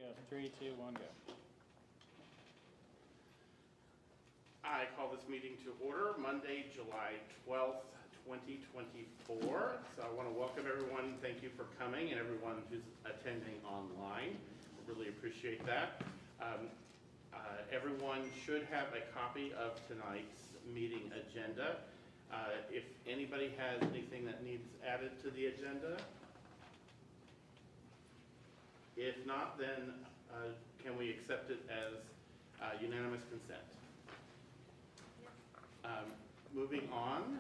go. 3, 2, 1, go. I call this meeting to order Monday, July 12th, 2024. So I want to welcome everyone. Thank you for coming and everyone who's attending online. I really appreciate that. Everyone should have a copy of tonight's meeting agenda. If anybody has anything that needs added to the agenda, if not, then can we accept it as unanimous consent? Moving on,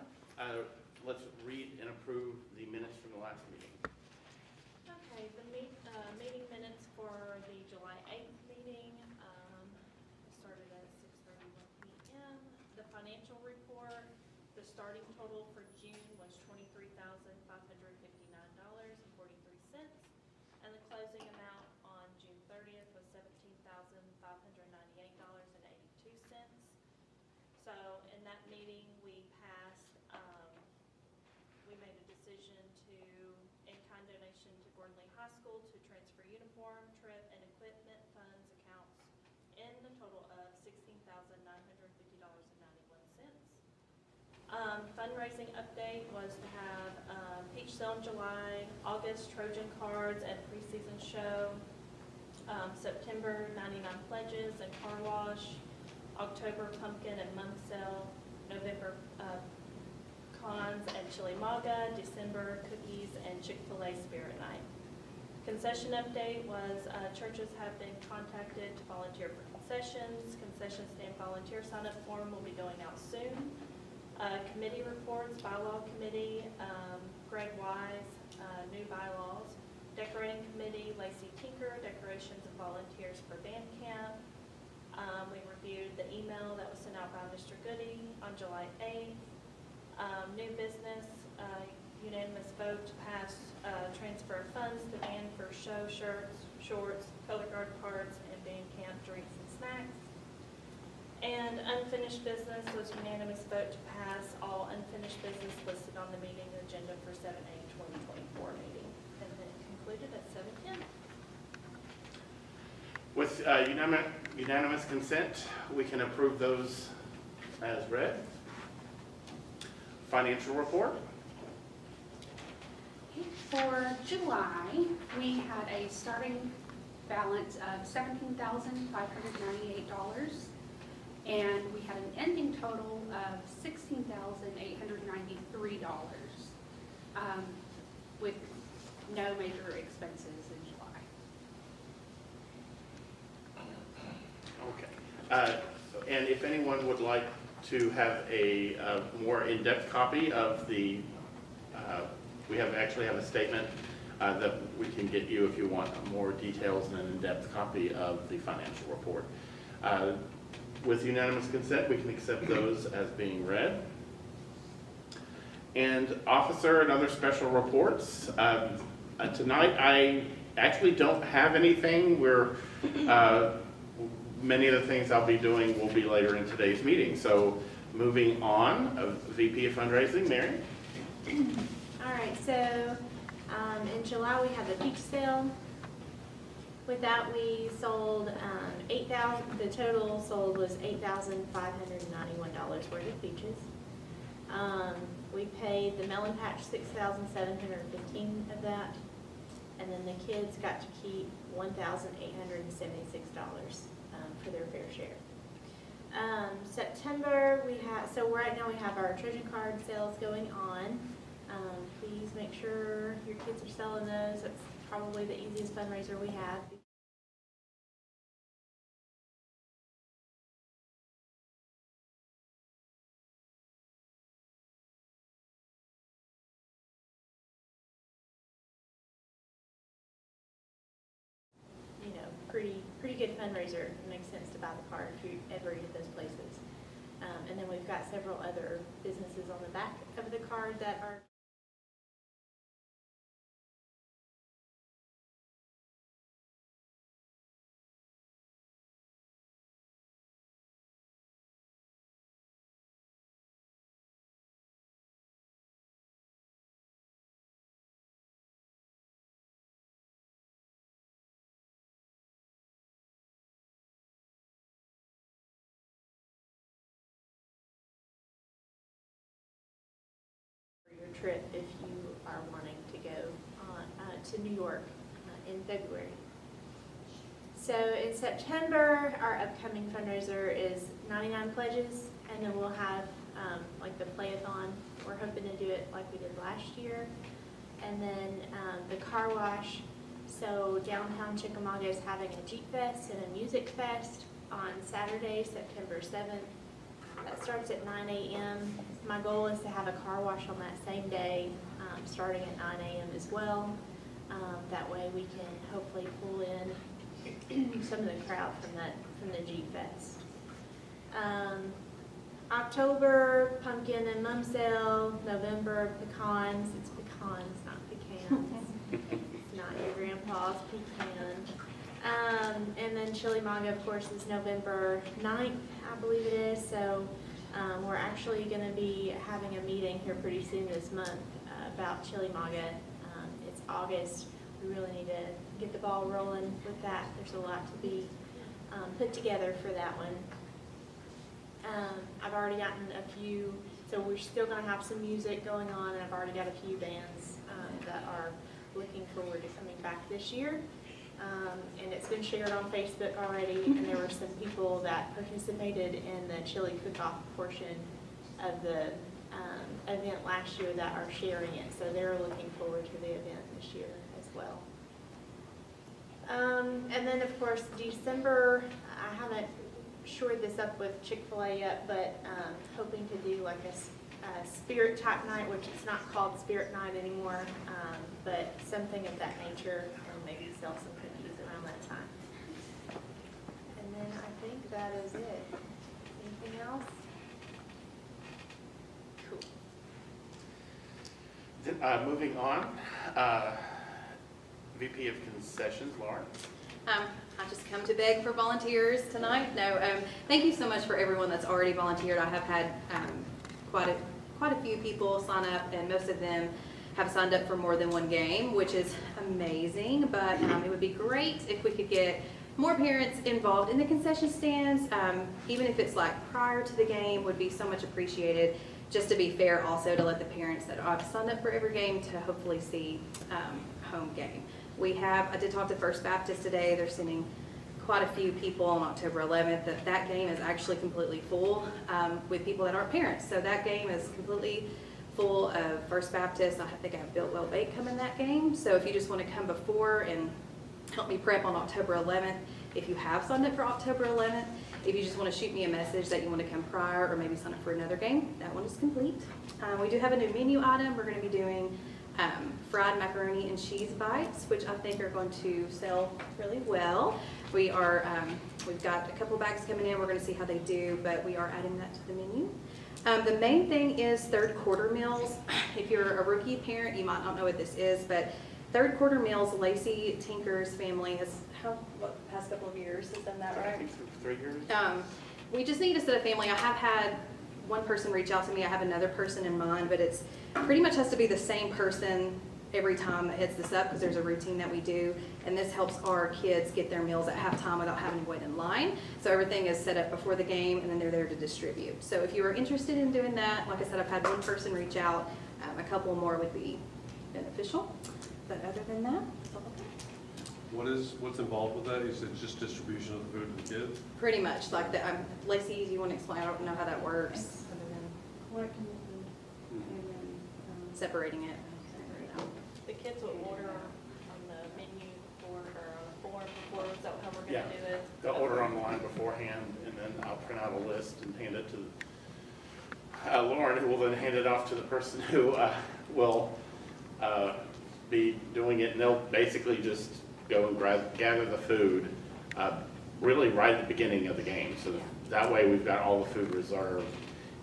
let's read and approve the minutes from the last meeting. Okay, the meeting minutes for the July 8th meeting started at 6:31 p.m. The financial report, the starting total for June was $23,559.43, and the closing amount on June 30th was $17,598.82. So in that meeting, we made a decision to, in-kind donation to Gordon Lee High School to transfer uniform, trip, and equipment funds accounts in the total of $16,950.91. Fundraising update was to have Peach Sale in July, August Trojan cards and preseason show, September 99 pledges and car wash, October pumpkin and month sale, November cons and chili maga, December cookies and Chick-fil-A spirit night. Concession update was churches have been contacted to volunteer for concessions. Concession stand volunteer sign-up form will be going out soon. Committee reports, bylaw committee, Greg Wise, new bylaws. Decorating committee, Lacey Tinker, decorations and volunteers for band camp. We reviewed the email that was sent out by Mr. Goody on July 8th. New business, unanimous vote to pass transfer of funds to band for show shirts, shorts, color guard cards, and band camp drinks and snacks. And unfinished business was unanimous vote to pass all unfinished business listed on the meeting agenda for 7/8/2024 meeting. And then concluded at 7 p.m. With unanimous consent, we can approve those as read. Financial report. For July, we had a starting balance of $17,598, and we had an ending total of $16,893, with no major expenses in July. Okay. And if anyone would like to have a more in-depth copy of the, we actually have a statement that we can get you if you want more details and an in-depth copy of the financial report. With unanimous consent, we can accept those as being read. And officer and other special reports. Tonight, I actually don't have anything. Many of the things I'll be doing will be later in today's meeting. So moving on, VP of Fundraising, Mary. All right, so in July we have a peach sale. With that we sold 8,000, the total sold was $8,591 worth of peaches. We paid the melon patch $6,715 of that, and then the kids got to keep $1,876 for their fair share. September we have, so right now we have our Trojan card sales going on. Please make sure your kids are selling those. That's probably the easiest fundraiser we have. You know, pretty good fundraiser. It makes sense to buy the card if you ever eat at those places. And then we've got several other businesses on the back of the card that are trip if you are wanting to go to New York in February. So in September, our upcoming fundraiser is 99 Pledges, and then we'll have like the play-a-thon. We're hoping to do it like we did last year. And then the car wash. So downtown Chickamauga is having a Jeep Fest and a Music Fest on Saturday, September 7th. That starts at 9 a.m. My goal is to have a car wash on that same day, starting at 9 a.m. as well. That way we can hopefully pull in some of the crowd from the Jeep Fest. October, pumpkin and mum sale. November, pecans. It's pecans, not pecans. It's not your grandpa's pecan. And then Chickamauga, of course, is November 9th, I believe it is. So we're actually going to be having a meeting here pretty soon this month about Chickamauga. It's August. We really need to get the ball rolling with that. There's a lot to be put together for that one. I've already gotten a few, so we're still going to have some music going on, and I've already got a few bands that are looking forward to coming back this year. And it's been shared on Facebook already, and there were some people that participated in the chili cook-off portion of the event last year that are sharing it, so they're looking forward to the event this year as well. And then, of course, December, I haven't shored this up with Chick-fil-A yet, but hoping to do like a spirit type night, which it's not called Spirit Night anymore, but something of that nature, and maybe sell some cookies around that time. And then I think that is it. Anything else? Cool. Moving on, VP of Concessions, Lauren. I just come to beg for volunteers tonight. No, thank you so much for everyone that's already volunteered. I have had quite a few people sign up, and most of them have signed up for more than one game, which is amazing. But it would be great if we could get more parents involved in the concession stands, even if it's like prior to the game, would be so much appreciated. Just to be fair, also to let the parents that have signed up for every game to hopefully see home game. I did talk to First Baptist today. They're sending quite a few people on October 11th. That game is actually completely full with people that aren't parents. So that game is completely full of First Baptist. I think I have Built Well Baked coming that game. So if you just want to come before and help me prep on October 11th, if you have signed up for October 11th, if you just want to shoot me a message that you want to come prior or maybe sign up for another game, that one is complete. We do have a new menu item. We're going to be doing fried macaroni and cheese bites, which I think are going to sell really well. We've got a couple bags coming in. We're going to see how they do, but we are adding that to the menu. The main thing is third quarter meals. If you're a rookie parent, you might not know what this is, but third quarter meals, Lacey Tinker's family has, the past couple of years has done that, right? I think 3 years. We just need to set a family. I have had one person reach out to me. I have another person in mind, but it's pretty much has to be the same person every time that hits this up, because there's a routine that we do, and this helps our kids get their meals at halftime without having to wait in line. So everything is set up before the game, and then they're there to distribute. So if you are interested in doing that, like I said, I've had one person reach out. A couple more would be beneficial, but other than that, that's all I've got. What's involved with that? You said just distribution of the food to the kids? Pretty much like that. Lacey, do you want to explain? I don't know how that works, other than Collecting the food and then, separating it. The kids will order on the menu board or on a form before, is that how we're gonna do it? They'll order online beforehand, and then I'll print out a list and hand it to Lauren, who will then hand it off to the person who will be doing it, and they'll basically just go and gather the food really right at the beginning of the game. So that way we've got all the food reserved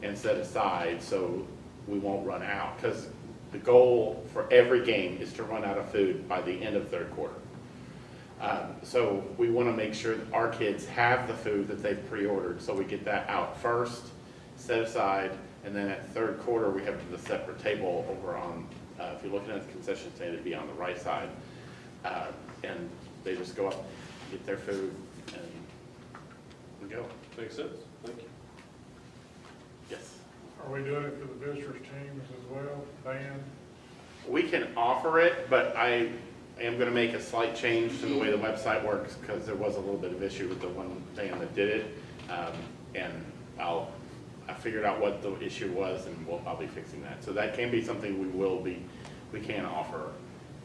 and set aside so we won't run out. Because the goal for every game is to run out of food by the end of third quarter. So we want to make sure that our kids have the food that they've pre-ordered, so we get that out first, set aside, and then at third quarter we have the separate table over on, if you're looking at the concession stand, it'd be on the right side. And they just go up, get their food, and go. Makes sense. Thank you. Yes. Are we doing it for the visitors teams as well, band? We can offer it, but I am going to make a slight change to the way the website works because there was a little bit of issue with the one band that did it. And I figured out what the issue was and I'll be fixing that. So that can be something we can offer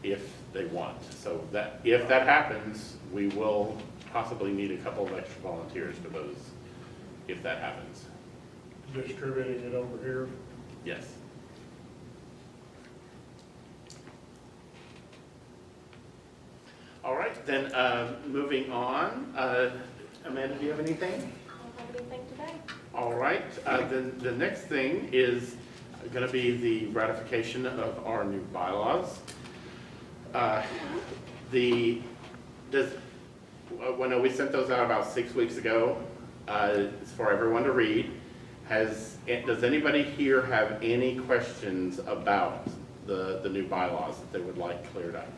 if they want. So that if that happens, we will possibly need a couple of extra volunteers for those if that happens. Distributing it over here? Yes. All right, then moving on. Amanda, do you have anything? I don't have anything today. All right, then the next thing is going to be the ratification of our new bylaws. When we sent those out about 6 weeks ago, it's for everyone to read. Does anybody here have any questions about the new bylaws that they would like cleared up?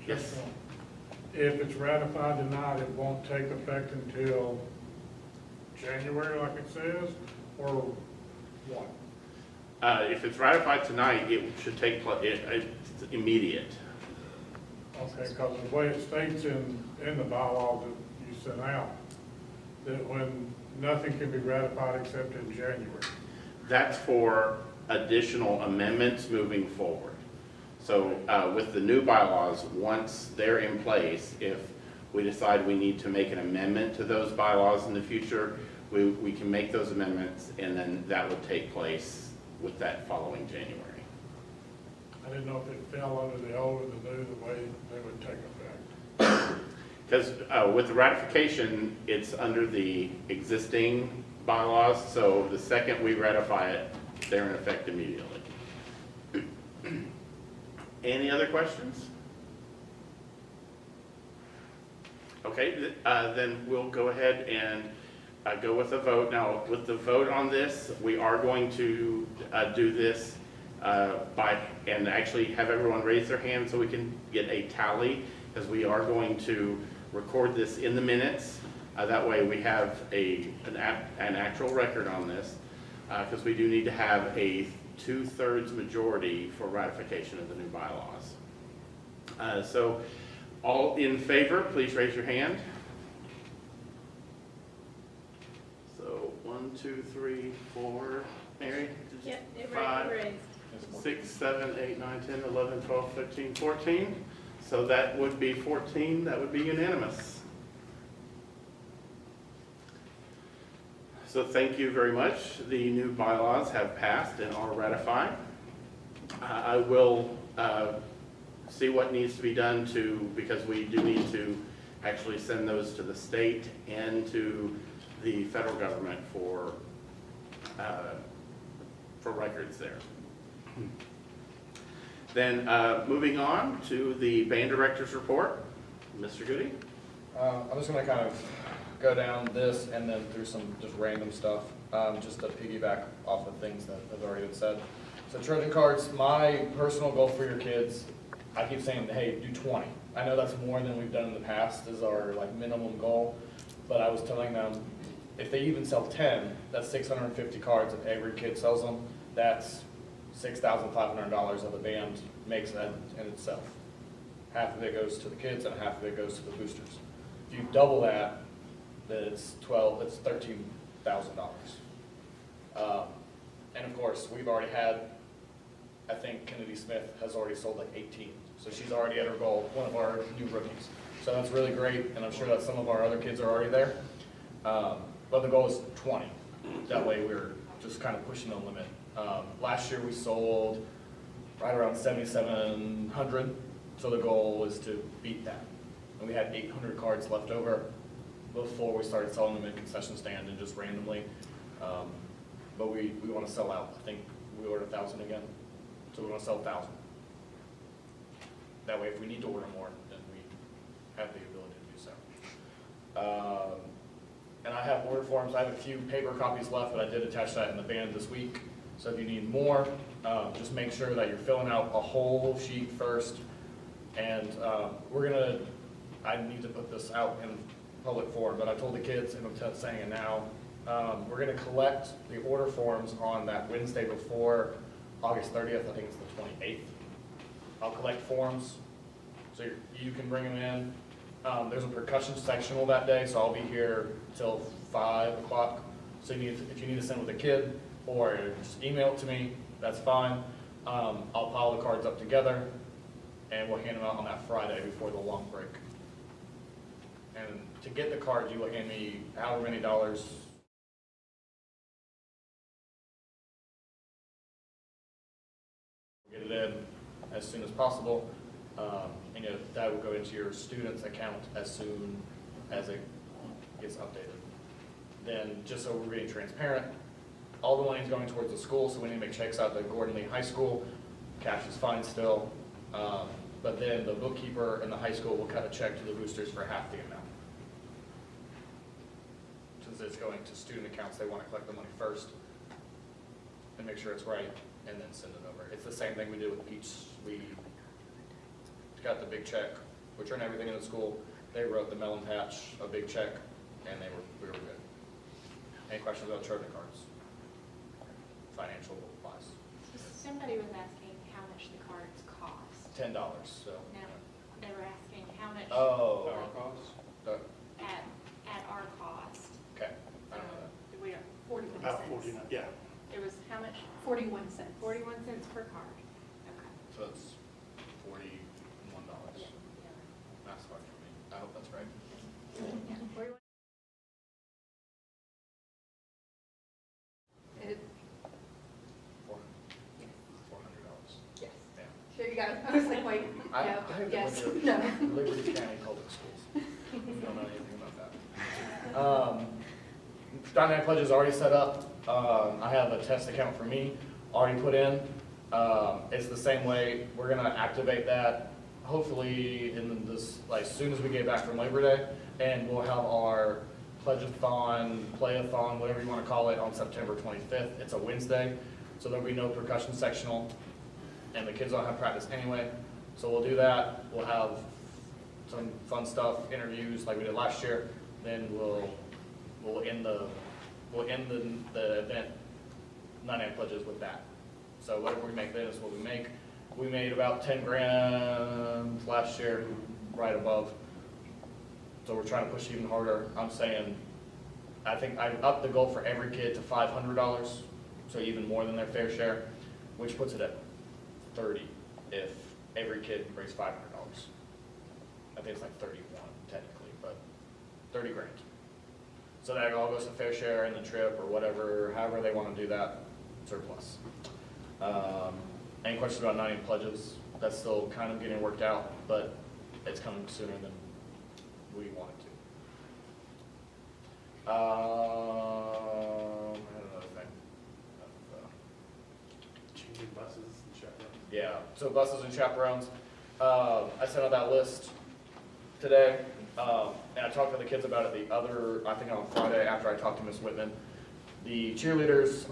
Yes. If it's ratified tonight, it won't take effect until January, like it says, or what? If it's ratified tonight, it should take place, it's immediate. Okay, because the way it states in the bylaws that you sent out, that when nothing can be ratified except in January. That's for additional amendments moving forward. So with the new bylaws, once they're in place, if we decide we need to make an amendment to those bylaws in the future, we can make those amendments and then that would take place with that following January. I didn't know if it fell under the old or the new, the way they would take effect. Because with the ratification, it's under the existing bylaws, so the second we ratify it, they're in effect immediately. Any other questions? Okay, then we'll go ahead and go with a vote. Now, with the vote on this, we are going to do this and actually have everyone raise their hand so we can get a tally, because we are going to record this in the minutes. That way we have an actual record on this, because we do need to have a 2/3 majority for ratification of the new bylaws. So all in favor, please raise your hand. So 1, 2, 3, 4, Mary? Yep, it 5, raised. 6, 7, 8, 9, 10, 11, 12, 13, 14. So that would be 14, that would be unanimous. So thank you very much. The new bylaws have passed and are ratified. I will see what needs to be done because we do need to actually send those to the state and to the federal government for records there. Then moving on to the band director's report, Mr. Goody. I'm just going to kind of go down this and then through some just random stuff, just to piggyback off of things that have already been said. So Trojan cards, my personal goal for your kids, I keep saying, hey, do 20. I know that's more than we've done in the past as our like minimum goal, but I was telling them if they even sell 10, that's 650 cards. If every kid sells them, that's $6,500 that the band makes in itself. Half of it goes to the kids and half of it goes to the boosters. If you double that, then it's $13,000. And of course, we've already had, I think Kennedy Smith has already sold like 18. So she's already at her goal, one of our new rookies. So that's really great, and I'm sure that some of our other kids are already there. But the goal is 20. That way we're just kind of pushing the limit. Last year we sold right around 7,700, so the goal is to beat that. And we had 800 cards left over before we started selling them in concession stand and just randomly. But we want to sell out. I think we ordered 1,000 again, so we want to sell 1,000. That way if we need to order more, then we have the ability to do so. And I have order forms. I have a few paper copies left, but I did attach that in the band this week. So if you need more, just make sure that you're filling out a whole sheet first. And I need to put this out in public forum, but I told the kids, and I'm saying it now, We're gonna collect the order forms on that Wednesday before August 30th, I think it's the 28th. I'll collect forms, so you can bring them in. There's a percussion sectional that day, so I'll be here till 5 o'clock. So if you need to send with a kid, or just email it to me, that's fine. I'll pile the cards up together, and we'll hand them out on that Friday before the long break. And to get the cards, you will hand me however many dollars. Get it in as soon as possible. And that will go into your student's account as soon as it gets updated. Then, just so we're being transparent, all the money is going towards the school, so we need to make checks out to Gordon Lee High School. Cash is fine still. But then the bookkeeper in the high school will cut a check to the boosters for half the amount. Since it's going to student accounts, they want to collect the money first and make sure it's right, and then send it over. It's the same thing we did with Peach. We got the big check, returned everything in the school. They wrote the melon patch, a big check, and we were good. Any questions about Trojan cards? Financial wise. Somebody was asking how much the cards cost. $10, so. No, they were asking how much Oh. Our costs? at our cost. Okay. I don't know that. We are 41 About cents. 49, yeah. It was how much? 41 cents. 41 cents per card. Okay. So it's $41. That's fine for me. I hope that's right. Yeah, 41. $400. Yes. Yeah. Sure you got it. I was like, wait, I no, have yes, to look no. at Liberty County Public Schools. I don't know anything about that. Dynamic Pledge is already set up. I have a test account for me already put in. It's the same way. We're gonna activate that hopefully in this, like, as soon as we get back from Labor Day, and we'll have our pledge-a-thon, play-a-thon, whatever you want to call it, on September 25th. It's a Wednesday, so there'll be no percussion sectional, and the kids don't have practice anyway. So we'll do that. We'll have some fun stuff, interviews like we did last year. Then we'll end the event 99 pledges with that. So whatever we make then is what we make. We made about 10 grand last year, right above. So we're trying to push even harder. I'm saying, I think I've upped the goal for every kid to $500, so even more than their fair share, which puts it at 30 if every kid brings $500. I think it's like 31 technically, but 30 grand. So that all goes to fair share and the trip or whatever, however they want to do that, surplus. Any questions about 90 pledges? That's still kind of getting worked out, but it's coming sooner than we want it to. I had another thing. Changing buses and chaperones. Yeah, so buses and chaperones. I sent out that list today, and I talked to the kids about it I think on Friday after I talked to Ms. Whitman. The cheerleaders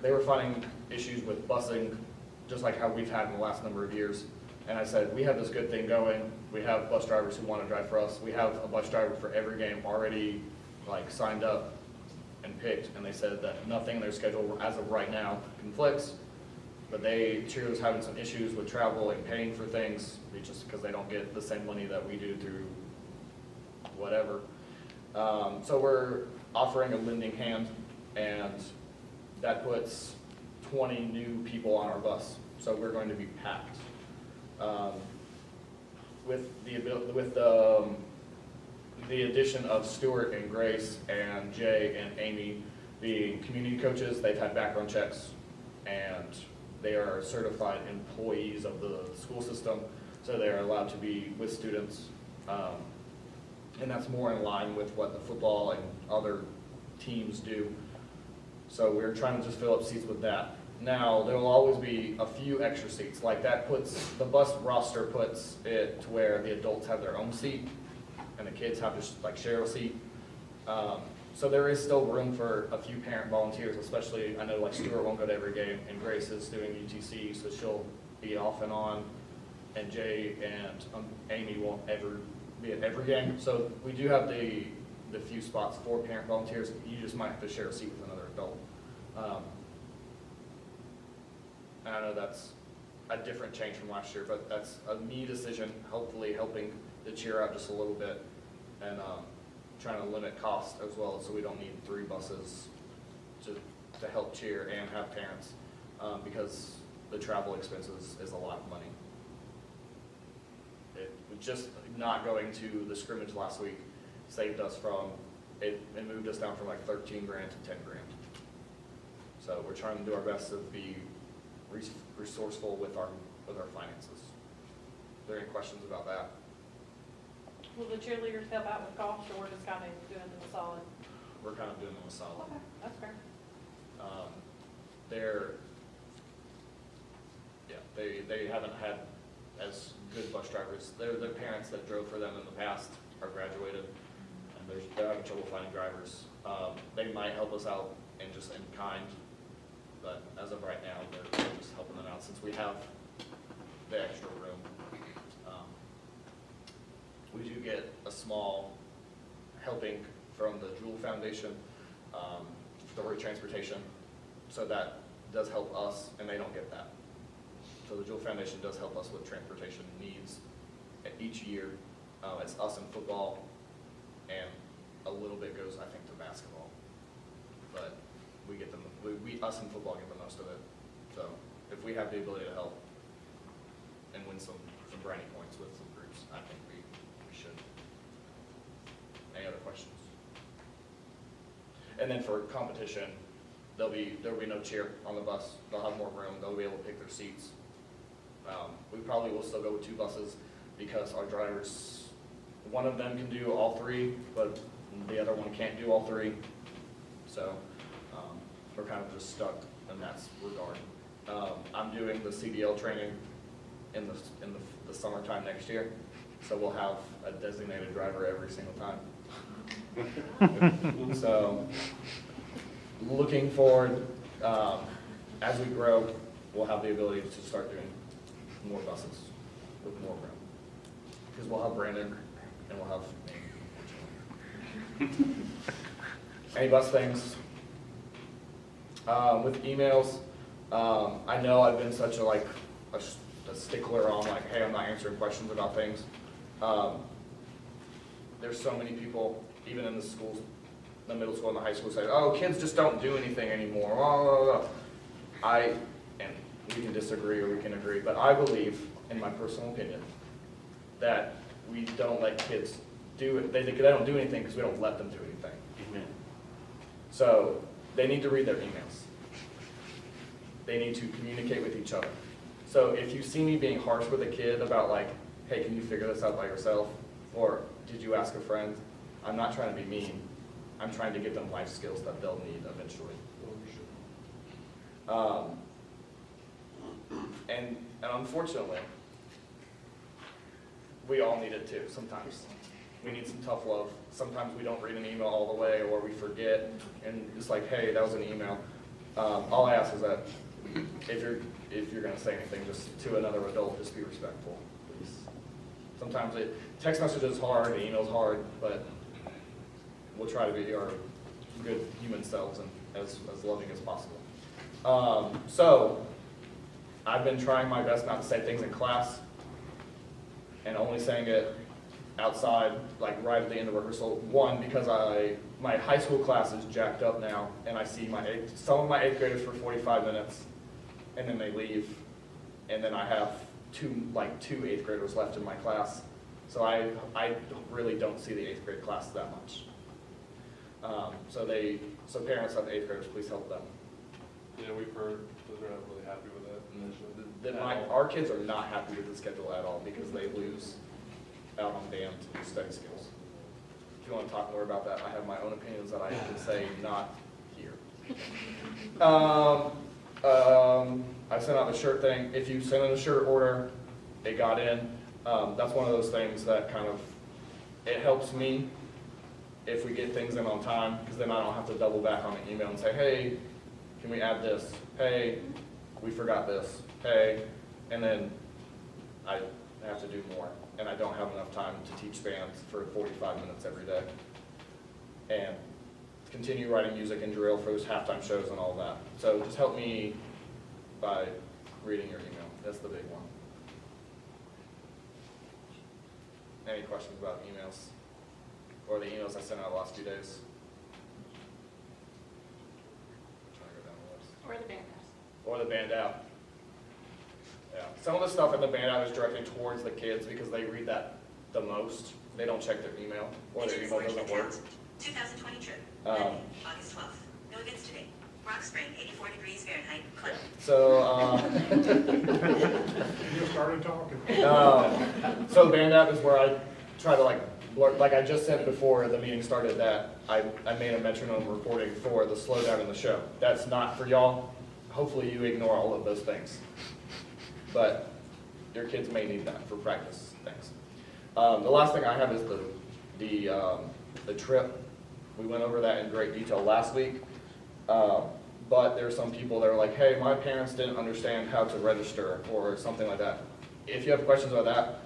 they were finding issues with busing, just like how we've had in the last number of years. And I said, we have this good thing going. We have bus drivers who want to drive for us. We have a bus driver for every game already signed up and picked. And they said that nothing in their schedule as of right now conflicts. But cheerleaders having some issues with travel and paying for things, just because they don't get the same money that we do through whatever. So we're offering a lending hand, and that puts 20 new people on our bus. So we're going to be packed. With the addition of Stuart and Grace and Jay and Amy being community coaches, they've had background checks, and they are certified employees of the school system, so they are allowed to be with students. And that's more in line with what the football and other teams do. So we're trying to just fill up seats with that. Now, there will always be a few extra seats. Like the bus roster puts it to where the adults have their own seat and the kids have to share a seat. So there is still room for a few parent volunteers, especially, I know Stuart won't go to every game, and Grace is doing UTC, so she'll be off and on, and Jay and Amy won't ever be at every game. So we do have the the few spots for parent volunteers, you just might have to share a seat with another adult. And I know that's a different change from last year, but that's a me decision, hopefully helping the cheer out just a little bit, and trying to limit cost as well, so we don't need 3 buses to help cheer and have parents, because the travel expenses is a lot of money. Just not going to the scrimmage last week saved us from, it moved us down from like 13 grand to 10 grand. So we're trying to do our best to be resourceful with our finances. Are there any questions about that? Will the cheerleaders help out with costs, or we're just kind of doing them a solid? We're kind of doing them a solid. Okay, that's fair. They haven't had as good bus drivers. Their parents that drove for them in the past are graduated, and they're having trouble finding drivers. They might help us out in kind, but as of right now, they're just helping them out since we have the extra room. We do get a small helping from the Jewel Foundation for transportation, so that does help us, and they don't get that. So the Jewel Foundation does help us with transportation needs each year. It's us in football, and a little bit goes, I think, to basketball. But we get them. Us in football get the most of it. So if we have the ability to help and win some brownie points with some groups, I think we should. Any other questions? And then for competition, there'll be no cheer on the bus. They'll have more room. They'll be able to pick their seats. We probably will still go with 2 buses because our drivers, one of them can do all 3, but the other one can't do all 3. So we're kind of just stuck in that regard. I'm doing the CDL training in the summertime next year, so we'll have a designated driver every single time. So looking forward, as we grow, we'll have the ability to start doing more buses with more room. Because we'll have Brandon and we'll have me. Any bus things? With emails, I know I've been such a stickler on like, hey, I'm not answering questions about things. There's so many people, even in the schools, the middle school and the high school, say, oh, kids just don't do anything anymore. Blah, blah, blah. And we can disagree or we can agree, but I believe, in my personal opinion, that we don't let kids do it. They don't do anything because we don't let them do anything. Amen. So they need to read their emails. They need to communicate with each other. So if you see me being harsh with a kid about like, hey, can you figure this out by yourself? Or did you ask a friend? I'm not trying to be mean. I'm trying to give them life skills that they'll need eventually. And unfortunately, we all need it too sometimes. We need some tough love. Sometimes we don't read an email all the way, or we forget, and it's like, hey, that was an email. All I ask is that if you're going to say anything just to another adult, just be respectful, please. Sometimes text message is hard, the email's hard, but we'll try to be our good human selves and as loving as possible. So I've been trying my best not to say things in class and only saying it outside, like right at the end of rehearsal. One, because my high school class is jacked up now, and I see some of my 8th graders for 45 minutes, and then they leave, and then I have two 8th graders left in my class. So I really don't see the 8th grade class that much. So parents of 8th graders, please help them. Yeah, we've heard they're not really happy with that. Our kids are not happy with the schedule at all because they lose out on damned study skills. If you want to talk more about that, I have my own opinions that I can say not here. I sent out the shirt thing. If you send in a shirt order, it got in. That's one of those things that it helps me if we get things in on time, because then I don't have to double back on the email and say, hey, can we add this? Hey, we forgot this. Hey, and then I have to do more, and I don't have enough time to teach bands for 45 minutes every day. and continue writing music and drill for those halftime shows and all that. So just help me by reading your email. That's the big one. Any questions about emails? Or the emails I sent out the last few days? Trying to go down the list. Or the band house. Or the band app. Yeah. Some of the stuff in the band app is directed towards the kids because they read that the most. They don't check their email, or their email doesn't work. 2020 trip, Monday, August 12th. No events today. Rock Spring, 84 degrees Fahrenheit, cloudy. So, You started talking. so the band app is where I try to like I just said before the meeting started that I made a metronome recording for the slowdown in the show. That's not for y'all. Hopefully you ignore all of those things. But your kids may need that for practice things. The last thing I have is the trip. We went over that in great detail last week. But there are some people that are like, hey, my parents didn't understand how to register or something like that. If you have questions about that,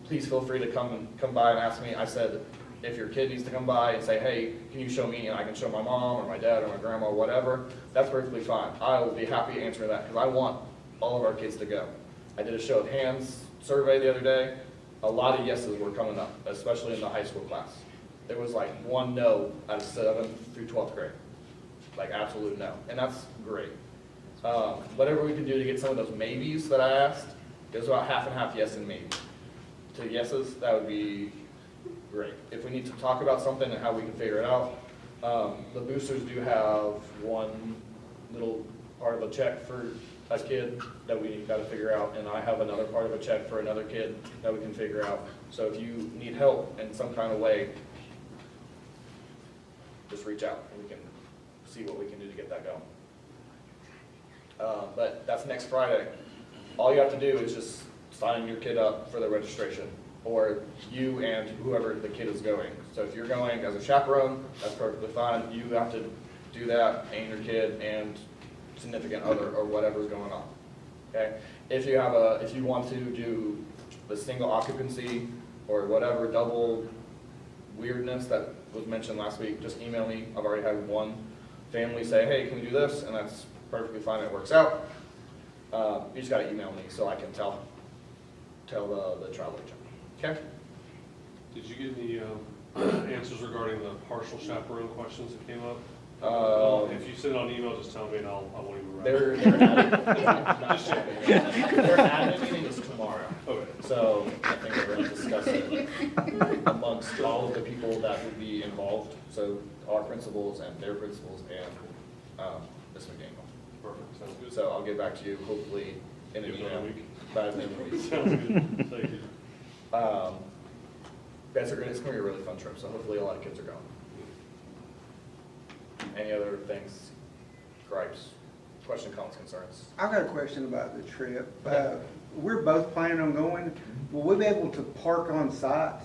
please feel free to come by and ask me. I said, if your kid needs to come by and say, hey, can you show me, and I can show my mom or my dad or my grandma or whatever, that's perfectly fine. I will be happy answering that because I want all of our kids to go. I did a show of hands survey the other day. A lot of yeses were coming up, especially in the high school class. There was like one no out of 7th through 12th grade. Like absolute no, and that's great. Whatever we can do to get some of those maybes that I asked, it was about half and half yes and maybe. To yeses, that would be great. If we need to talk about something and how we can figure it out, the boosters do have one little part of a check for a kid that we got to figure out, and I have another part of a check for another kid that we can figure out. So if you need help in some kind of way, just reach out and we can see what we can do to get that going. But that's next Friday. All you have to do is just sign your kid up for the registration, or you and whoever the kid is going. So if you're going as a chaperone, that's perfectly fine. You have to do that, and your kid and significant other or whatever's going on. Okay? If you want to do the single occupancy or whatever double weirdness that was mentioned last week, just email me. I've already had one family say, hey, can we do this? And that's perfectly fine. It works out. You just got to email me so I can tell the travel agent. Okay? Did you get any answers regarding the partial chaperone questions that came up? If you send it on email, just tell me and I won't even write it. Their admin meeting is tomorrow. Okay. So I think we're going to discuss it amongst all of the people that would be involved. So our principals and their principals and Ms. McDaniel. Perfect. Sounds good. So I'll get back to you hopefully in an Give it email a week. by the end of the week. Sounds good. Thank you. It's going to be a really fun trip, so hopefully a lot of kids are going. Any other things, gripes, question, comments, concerns? I've got a question about the trip. We're both planning on going. Will we be able to park on site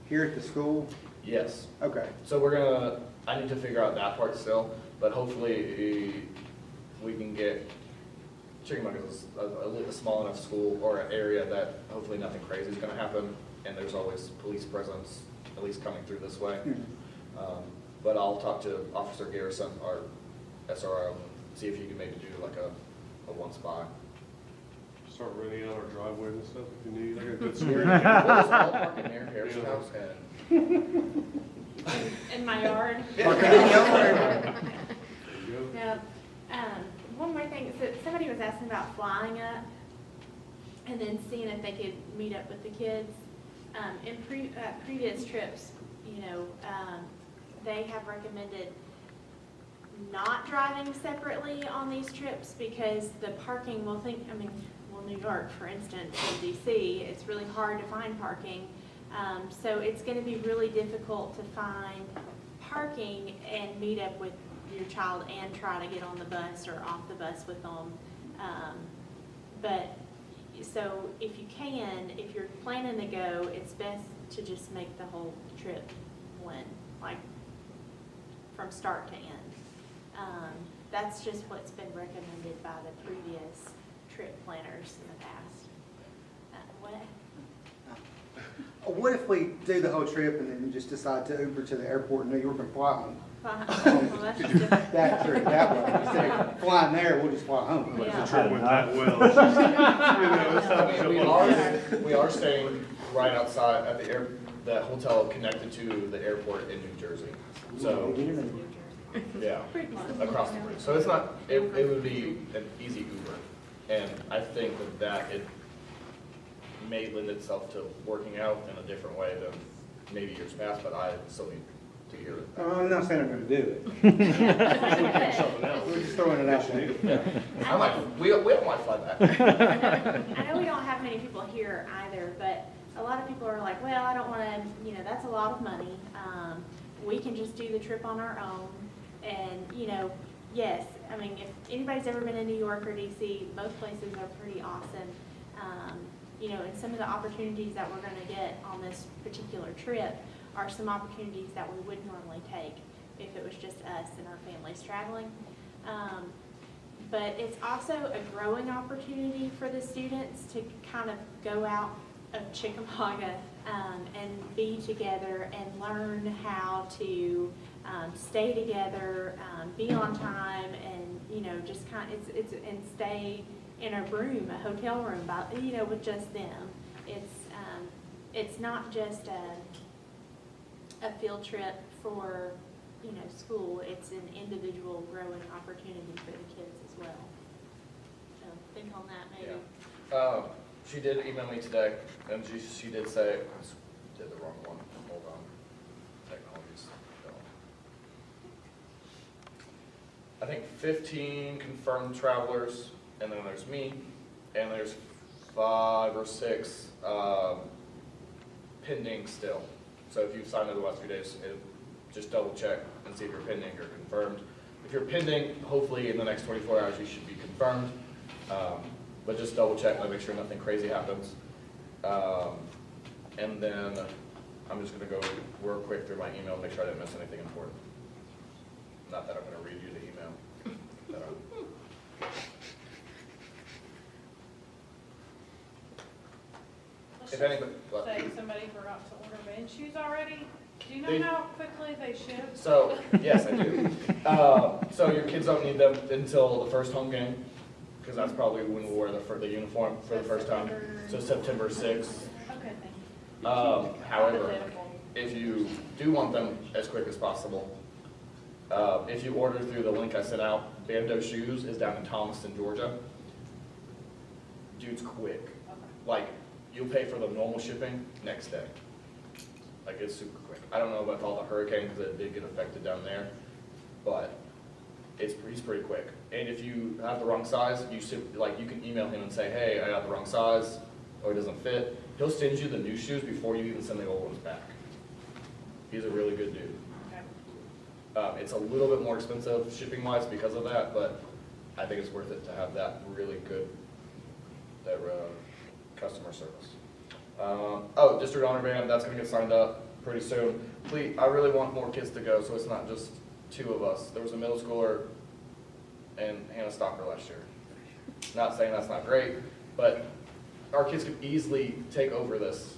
here at the school? Yes. Okay. So I need to figure out that part still, but hopefully we can get, Chickamauga is a small enough school or an area that hopefully nothing crazy is going to happen, and there's always police presence, at least coming through this way. But I'll talk to Officer Garrison, our SRO, see if he can maybe do like a one spot. Start renting out our driveway and stuff if you need. I got good We'll security. just all park in there, Harris's house, and In my yard. Park in the yard. There you go. Now, one more thing, so somebody was asking about flying up and then seeing if they could meet up with the kids. In previous trips, they have recommended not driving separately on these trips because the parking, New York, for instance, in DC, it's really hard to find parking. So it's going to be really difficult to find parking and meet up with your child and try to get on the bus or off the bus with them. So if you can, if you're planning to go, it's best to just make the whole trip one, like from start to end. That's just what's been recommended by the previous trip planners in the past. What? What if we do the whole trip and then just decide to Uber to the airport in New York and fly home? Well, that's just different. That trip, that way, instead of flying there, we'll just fly home. Like Yeah. the trip went that well. We are staying right outside at the that hotel connected to the airport in New Jersey. So, yeah, across the bridge. So it's not, it would be an easy Uber. And I think that it may lend itself to working out in a different way than maybe years past, but I still need to hear it. I'm not saying I'm gonna do it. Something else. We're just throwing it out there. I might, we don't might fly back. I know we don't have many people here either, but a lot of people are like, well, I don't want to, that's a lot of money. We can just do the trip on our own. And, yes, I mean, if anybody's ever been in New York or DC, both places are pretty awesome. And some of the opportunities that we're going to get on this particular trip are some opportunities that we would normally take if it was just us and our families traveling. But it's also a growing opportunity for the students to kind of go out of Chickamauga and be together and learn how to stay together, be on time, and just kind of and stay in a room, a hotel room, with just them. It's not just a field trip for school. It's an individual growing opportunity for the kids as well. So think on that maybe. Yeah. She did email me today, and she did say, I did the wrong one. Hold on. Technology's going. I think 15 confirmed travelers, and then there's me, and there's 5 or 6 pending still. So if you've signed in the last few days, just double check and see if you're pending or confirmed. If you're pending, hopefully in the next 24 hours you should be confirmed. But just double check and make sure nothing crazy happens. And then I'm just gonna go real quick through my email, make sure I didn't miss anything important. Not that I'm gonna read you the email. Let's If just anybody, say somebody forgot to order band shoes already. Do you They- know how quickly they ship? so, yes, I do. So your kids don't need them until the first home game, because that's probably when we'll wear the uniform for the first time. So September 6th. Okay, thank you. However, Hypothetical. if you do want them as quick as possible, if you order through the link I sent out, Bando Shoes is down in Thomaston, Georgia. Dude's quick. Like, you'll pay for the normal shipping next day. Like, it's super quick. I don't know about all the hurricane, because it did get affected down there, but he's pretty quick. And if you have the wrong size, you can email him and say, hey, I got the wrong size, or it doesn't fit. He'll send you the new shoes before you even send the old ones back. He's a really good dude. Okay. It's a little bit more expensive shipping-wise because of that, but I think it's worth it to have that really good customer service. District Honor Band, that's going to get signed up pretty soon. Please, I really want more kids to go, so it's not just 2 of us. There was a middle schooler and Hannah Stalker last year. Not saying that's not great, but our kids could easily take over this.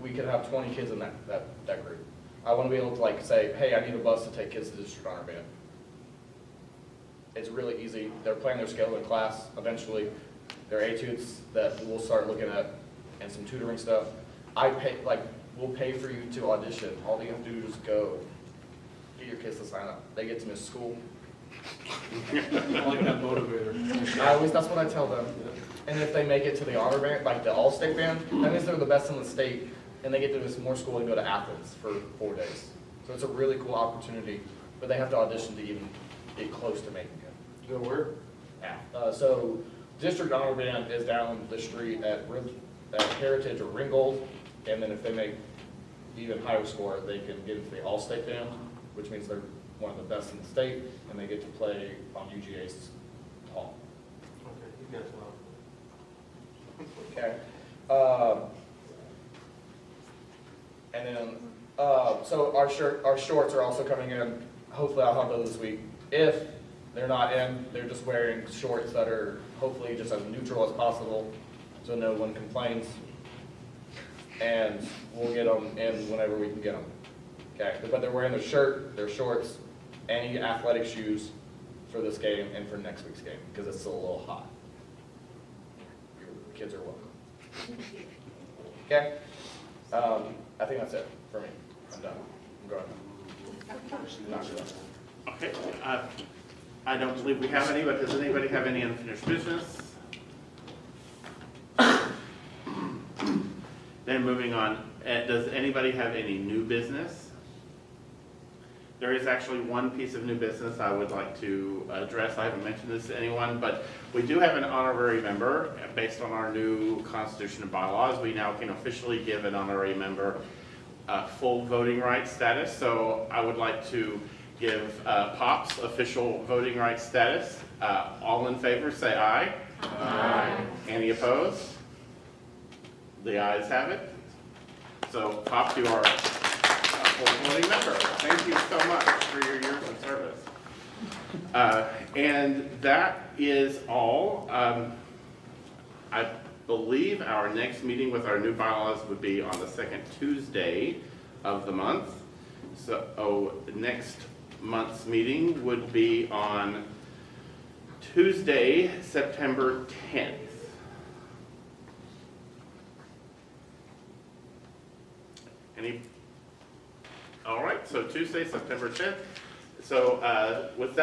We could have 20 kids in that group. I want to be able to say, hey, I need a bus to take kids to District Honor Band. It's really easy. They're playing their scale in class eventually. There are etudes that we'll start looking at and some tutoring stuff. We'll pay for you to audition. All you have to do is go get your kids to sign up. They get to miss school. I like that motivator. That's what I tell them. And if they make it to the honor band, like the all-state band, that means they're the best in the state, and they get to miss more school and go to Athens for 4 days. So it's a really cool opportunity, but they have to audition to even get close to making it. Go where? Yeah. So District Honor Band is down the street at Heritage or Ringgold, and then if they make even higher score, they can get into the all-state band, which means they're one of the best in the state, and they get to play on UGA's hall. Okay, you guys Okay. And then, so our shorts are also coming in. Hopefully I'll have those this week. If they're not in, they're just wearing shorts that are hopefully just as neutral as possible, so no one complains. and we'll get them in whenever we can get them. Okay, but they're wearing their shirt, their shorts, any athletic shoes for this game and for next week's game, because it's still a little hot. Your kids are welcome. Okay? I think that's it for me. I'm done. I'm going. Not sure. Okay, I don't believe we have any, but does anybody have any unfinished business? Then moving on, does anybody have any new business? There is actually one piece of new business I would like to address. I haven't mentioned this to anyone, but we do have an honorary member. Based on our new constitution and bylaws, we now can officially give an honorary member full voting rights status. So I would like to give Pop's official voting rights status. All in favor, say aye. Aye. Any opposed? The ayes have it. So Pop, you are a full voting member. Thank you so much for your years of service. And that is all. I believe our next meeting with our new bylaws would be on the second Tuesday of the month. So next month's meeting would be on Tuesday, September 10th. All right, so Tuesday, September 10th. So with that,